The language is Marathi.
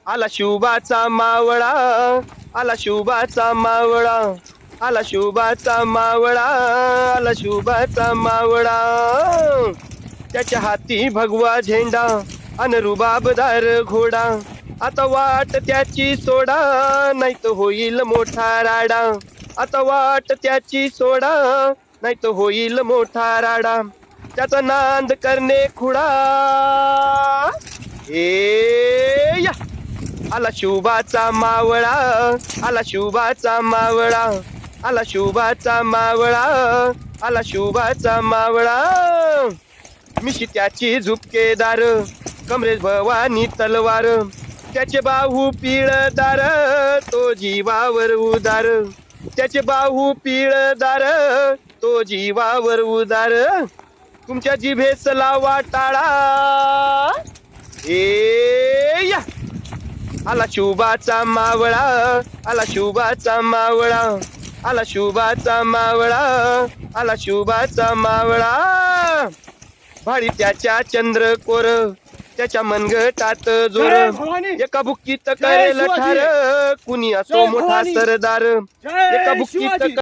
आला शिवबाचा मावळा, आला शिवबाचा मावळा, आला शिवबाचा मावळा, आला शिवबाचा मावळा. त्याच्या हाती भगवा झेंडा अन रुबाबदार घोडा. आता वाट त्याची सोडा, नाही तर होईल मोठा राडा. आता वाट त्याची सोडा, नाही तर होईल मोठा राडा. त्याचा नांद करणे खुडा. ए या आला शिवबाचा मावळा, आला शिवबाचा मावळा, आला शिवबाचा मावळा, आला शिवबाचा मावळा. मिशी त्याची झुपकेदार, कमरेश भवानी तलवार. त्याचे बाहू पिळदार, तो जीवावर उदार. त्याचे बाहू पिळदार, तो जीवावर उदार. तुमच्या जिभेस लावा टाळा. ए या आला शिवबाचा मावळा, आला शिवबाचा मावळा, आला शिवबाचा मावळा, आला शिवबाचा मावळा. भाडी त्याच्या चंद्रकोर, त्याच्या मनगटात जोर. एका बुक्कीत करेल ठार, कुणी असो मोठा सरदार. एका बुक्कीत